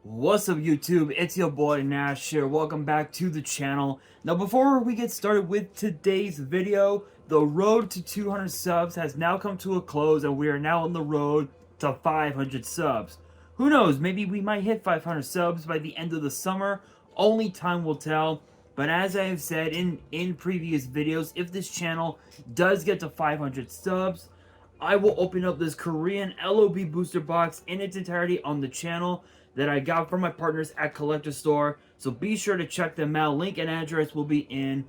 What's up YouTube, it's your boy Nash here, welcome back to the channel. Now before we get started with today's video, the road to 200 subs has now come to a close and we are now on the road to 500 subs. Who knows, maybe we might hit 500 subs by the end of the summer, only time will tell. But as I have said in previous videos, if this channel does get to 500 subs, I will open up this Korean LOB booster box in its entirety on the channel that I got from my partners at Collector Store. So be sure to check them out. Link and address will be in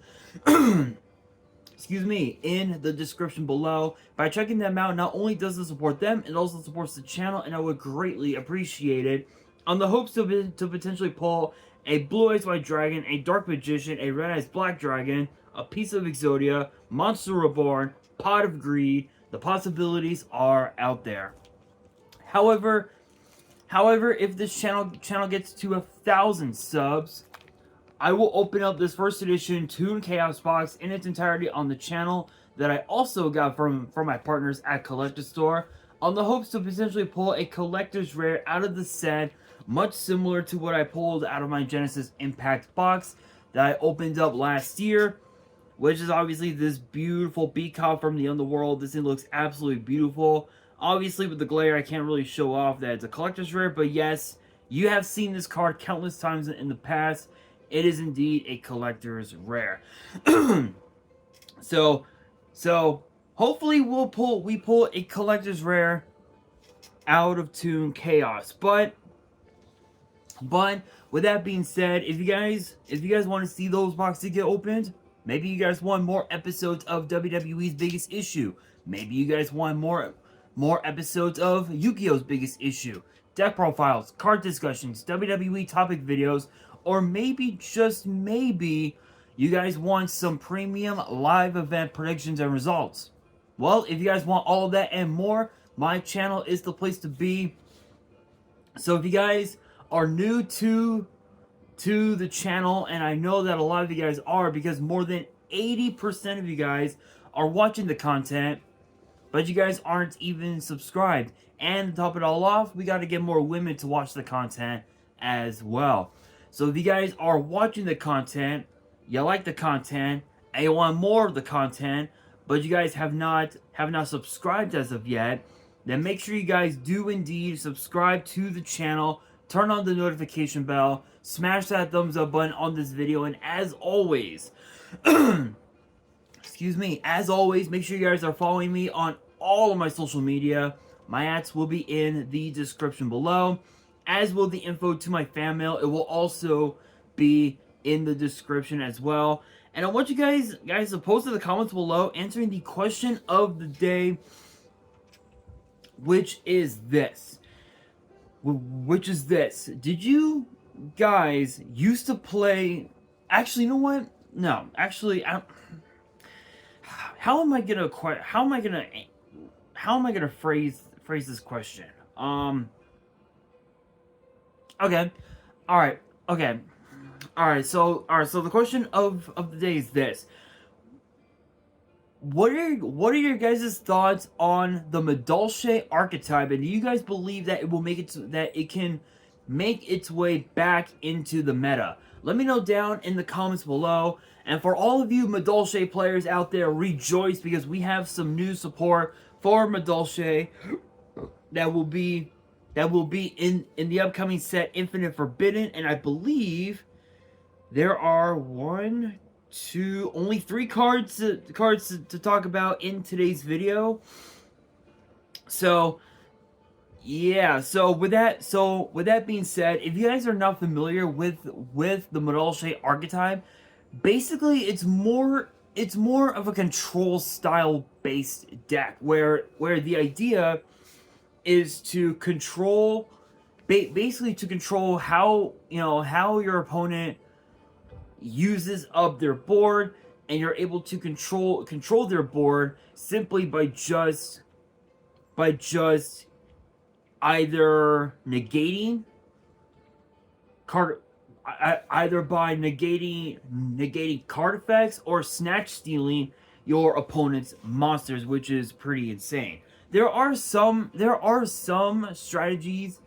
excuse me, in the description below. By checking them out, not only does it support them, it also supports the channel, and I would greatly appreciate it. On the hopes to potentially pull a Blue Eyes White Dragon, a Dark Magician, a Red Eyes Black Dragon, a piece of Exodia, Monster Reborn, Pot of Greed. The possibilities are out there. However, if this channel gets to 1,000 subs, I will open up this first edition Toon Chaos box in its entirety on the channel that I also got from my partners at Collector Store, on the hopes to potentially pull a collector's rare out of the set, much similar to what I pulled out of my Genesis Impact box that I opened up last year, which is obviously this beautiful Beacon from the Underworld. This thing looks absolutely beautiful. Obviously, with the glare, I can't really show off that it's a collector's rare, but yes, you have seen this card countless times in the past. It is indeed a collector's rare. So hopefully we pull a collector's rare out of Toon Chaos. But with that being said, if you guys want to see those boxes get opened, maybe you guys want more episodes of WWE's Biggest Issue. Maybe you guys want more episodes of Yu-Gi-Oh's Biggest Issue, deck profiles, card discussions, WWE topic videos, or maybe, just maybe, you guys want some premium live event predictions and results. Well, if you guys want all of that and more, my channel is the place to be. So if you guys are new to the channel, and I know that a lot of you guys are, because more than 80% of you guys are watching the content, but you guys aren't even subscribed. And to top it all off, we got to get more women to watch the content as well. So if you guys are watching the content, you like the content, and you want more of the content, but you guys have not subscribed as of yet, then make sure you guys do indeed subscribe to the channel, turn on the notification bell, smash that thumbs up button on this video, and as always, excuse me, as always, make sure you guys are following me on all of my social media. My ads will be in the description below, as will the info to my fan mail. It will also be in the description as well. And I want you guys to post in the comments below answering the question of the day, which is this. Did you guys used to play... Actually, you know what? No, actually, how am I gonna phrase this question? Okay. Alright. Okay. Alright, so the question of the day is this. What are your guys' thoughts on the Madolche archetype, and do you guys believe that it can make its way back into the meta? Let me know down in the comments below. And for all of you Madolche players out there, rejoice, because we have some new support for Madolche that will be in the upcoming set Infinite Forbidden, and I believe there are only 3 cards to talk about in today's video. So yeah, so with that being said, if you guys are not familiar with the Madolche archetype, basically it's more of a control style based deck where the idea is to control, basically to control how your opponent uses up their board, and you're able to control their board simply by just either negating card effects or snatch stealing your opponent's monsters, which is pretty insane. There are some strategies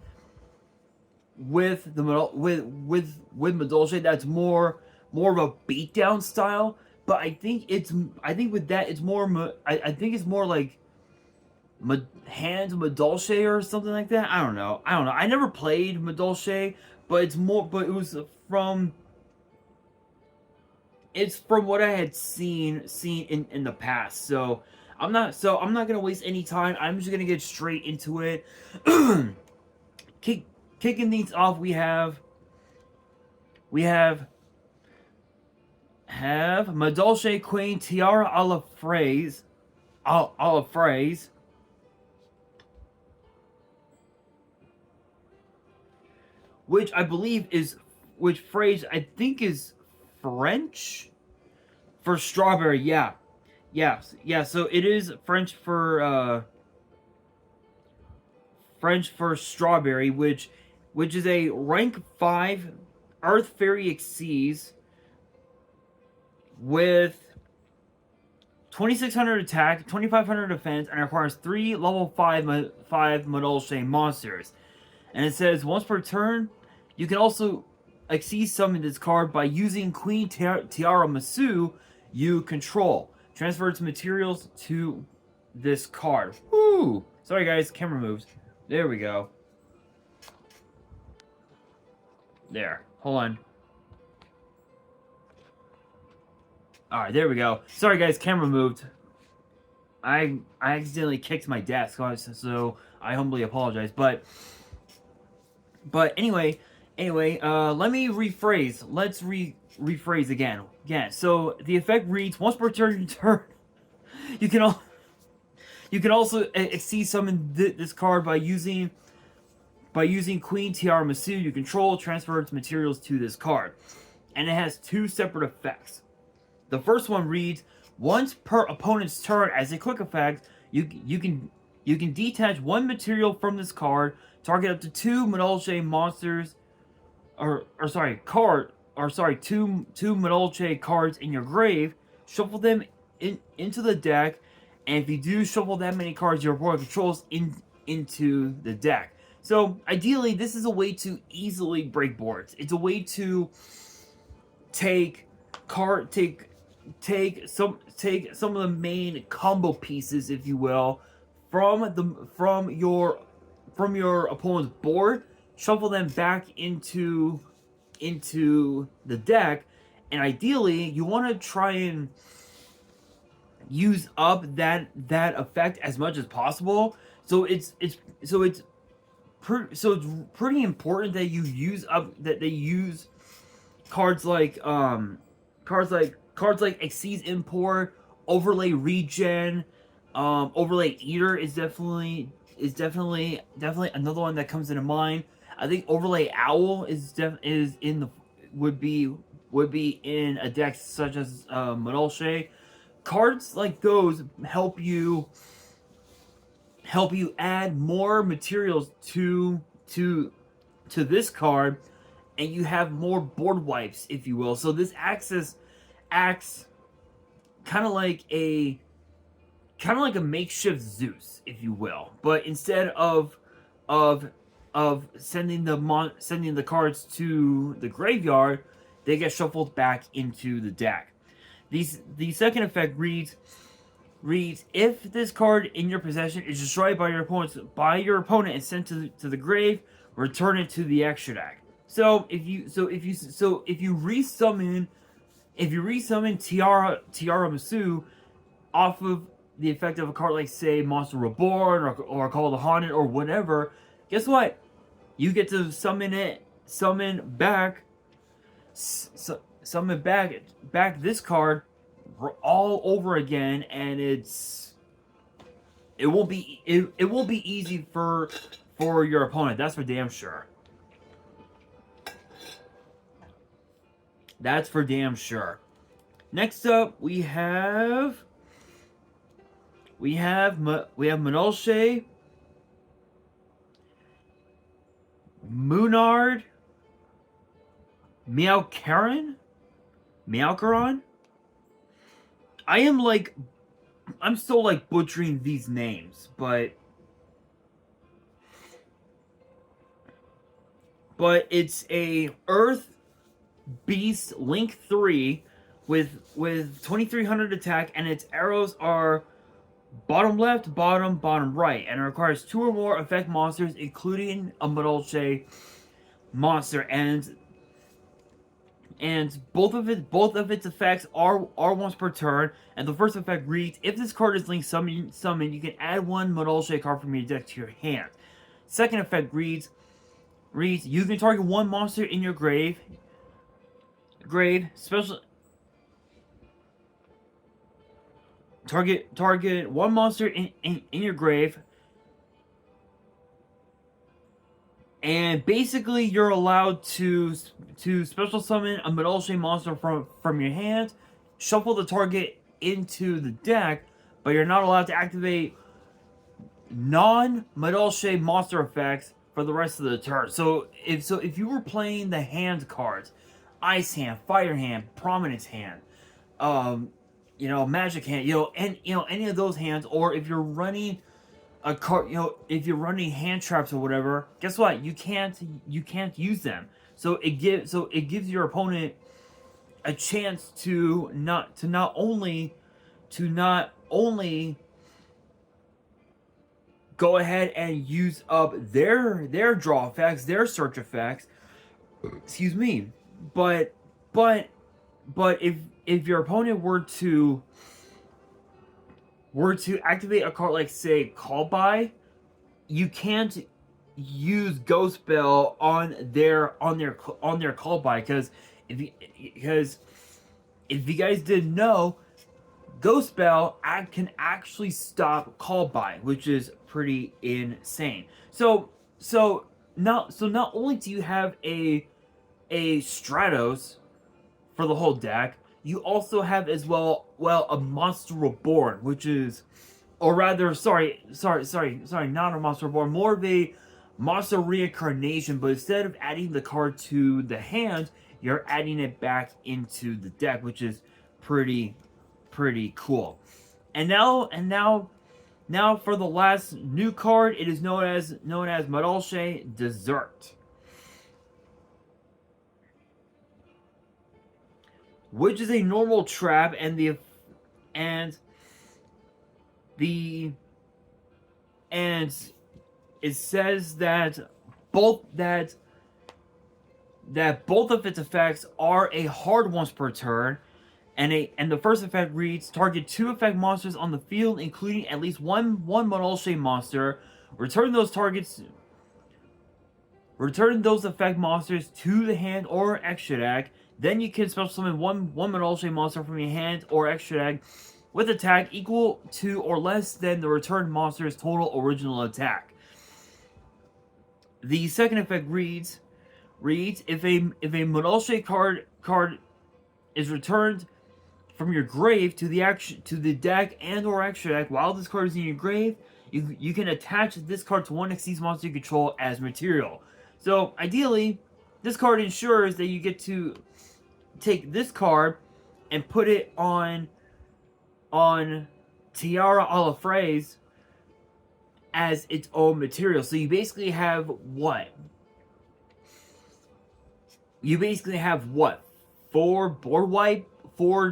with the with Madolche that's more of a beatdown style. But I think with that it's more I think it's more like Hand Madolche or something like that. I don't know. I never played Madolche, but it's more. But it was from. It's from what I had seen in the past. So I'm not gonna waste any time. I'm just gonna get straight into it. Kicking things off, we have Madolche Queen Tiara a la Phrase, which I believe is which phrase I think is French for strawberry. Yeah. So it is French for strawberry, which is a rank 5 Earth Fairy Exceeds with 2600 attack, 2500 defense, and requires 3 level 5 Madolche monsters. And it says once per turn, you can also Exceed summon this card by using Queen Tiara Masu you control. Transfer its materials to this card. Woo! Sorry guys, camera moves. There we go. There. Hold on. Alright, there we go. Sorry guys, camera moved. I accidentally kicked my desk, so I humbly apologize. But anyway, let me rephrase. Let's rephrase again. So the effect reads: once per turn, you can also Exceed summon this card by using Queen Tiara Masu you control. Transfer its materials to this card, and it has 2 separate effects. The first one reads: once per opponent's turn, as a quick effect, you can detach 1 material from this card, target up to 2 Madolche monsters, two Madolche cards in your grave, shuffle them into the deck, and if you do shuffle that many cards your opponent controls into the deck. So ideally, this is a way to easily break boards. It's a way to take some of the main combo pieces, if you will, from your opponent's board, shuffle them back into the deck, and ideally you want to try and use up that effect as much as possible. So it's pretty important that you use up that they use cards like Exceed Import, Overlay Regen, Overlay Eater is definitely another one that comes into mind. I think Overlay Owl would be in a deck such as Madolche. Cards like those help you add more materials to this card, and you have more board wipes, if you will. So this acts kind of like a makeshift Zeus, if you will. But instead of sending the cards to the graveyard, they get shuffled back into the deck. The second effect reads: if this card in your possession is destroyed by your opponent and sent to the grave, return it to the extra deck. So if you resummon Tiara Masu off of the effect of a card like, say, Monster Reborn or Call of the Haunted or whatever, guess what? You get to summon back this card all over again, and it won't be easy for your opponent. That's for damn sure. That's for damn sure. Next up, we have Madolche, Moonard, Meowcaron. I'm still butchering these names, but but it's a Earth Beast Link 3 with 2300 attack, and its arrows are bottom left, bottom right, and it requires 2 or more effect monsters, including a Madolche monster, and both of its effects are once per turn. And the first effect reads: if this card is linked summon, you can add 1 Madolche card from your deck to your hand. Second effect reads you can target 1 monster in your grave special. Target 1 monster in your grave, and basically you're allowed to special summon a Madolche monster from your hand, shuffle the target into the deck, but you're not allowed to activate non-Madolche monster effects for the rest of the turn. So if you were playing the hand cards, Ice Hand, Fire Hand, Prominence Hand, Magic Hand, any of those hands, or if you're running a card, if you're running hand traps or whatever, guess what? You can't use them. So it gives your opponent a chance to not only go ahead and use up their draw effects, their search effects. Excuse me, but if your opponent were to activate a card like, say, Call By, you can't use Ghost Spell on their Call By, because if you guys didn't know, Ghost Spell can actually stop Call By, which is pretty insane. So not only do you have a Stratos for the whole deck, you also have as well a Monster Reborn, which is, or rather, sorry, not a Monster Reborn, more of a Monster Reincarnation, but instead of adding the card to the hand, you're adding it back into the deck, which is pretty cool. And now for the last new card, it is known as Madolche Dessert, which is a normal trap, and it says that both of its effects are a hard once per turn, and the first effect reads: target 2 effect monsters on the field, including at least one Madolche monster. Return those effect monsters to the hand or extra deck. Then you can special summon one Madolche monster from your hand or extra deck with attack equal to or less than the returned monster's total original attack. The second effect reads if a Madolche card is returned from your grave to the deck and or extra deck while this card is in your grave, you can attach this card to one Xyz monster you control as material. So ideally, this card ensures that you get to take this card and put it on Tiara a la Phrase as its own material. So you basically have what? Four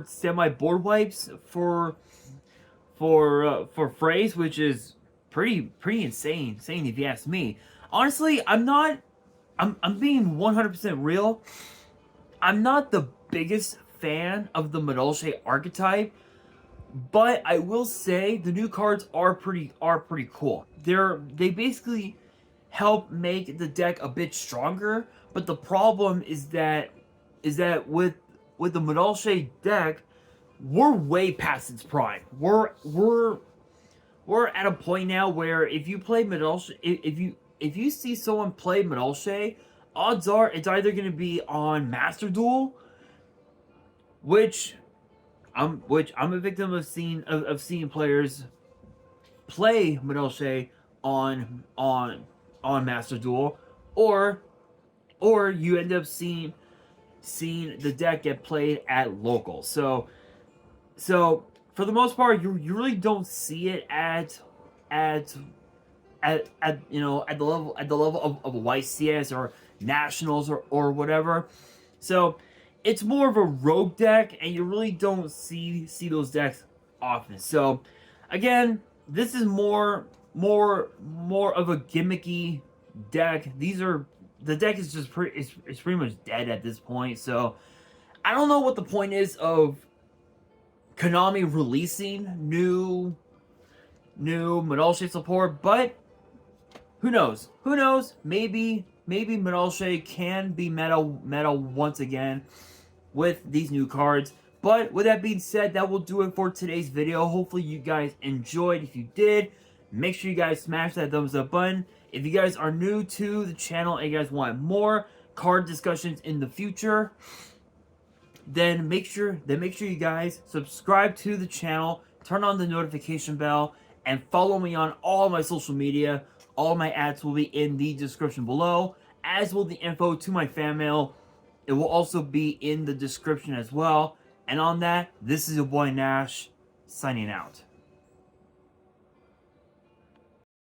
semi board wipes for Phrase, which is pretty insane if you ask me. Honestly, I'm being 100% real. I'm not the biggest fan of the Madolche archetype, but I will say the new cards are pretty cool. They basically help make the deck a bit stronger, but the problem is that with the Madolche deck, we're way past its prime. We're at a point now where if you play Madolche, if you see someone play Madolche, odds are it's either going to be on Master Duel, which I'm a victim of seeing players play Madolche on Master Duel, or you end up seeing the deck get played at local. So for the most part, you really don't see it at the level of a YCS or nationals or whatever. So it's more of a rogue deck, and you really don't see those decks often. So again, this is more of a gimmicky deck. The deck is just it's pretty much dead at this point. So I don't know what the point is of Konami releasing new Madolche support, but who knows? Who knows? Maybe Madolche can be meta once again with these new cards. But with that being said, that will do it for today's video. Hopefully you guys enjoyed. If you did, make sure you guys smash that thumbs up button. If you guys are new to the channel and you guys want more card discussions in the future, then make sure you guys subscribe to the channel, turn on the notification bell, and follow me on all my social media. All my ads will be in the description below, as will the info to my fan mail. It will also be in the description as well. And on that, this is your boy Nash, signing out.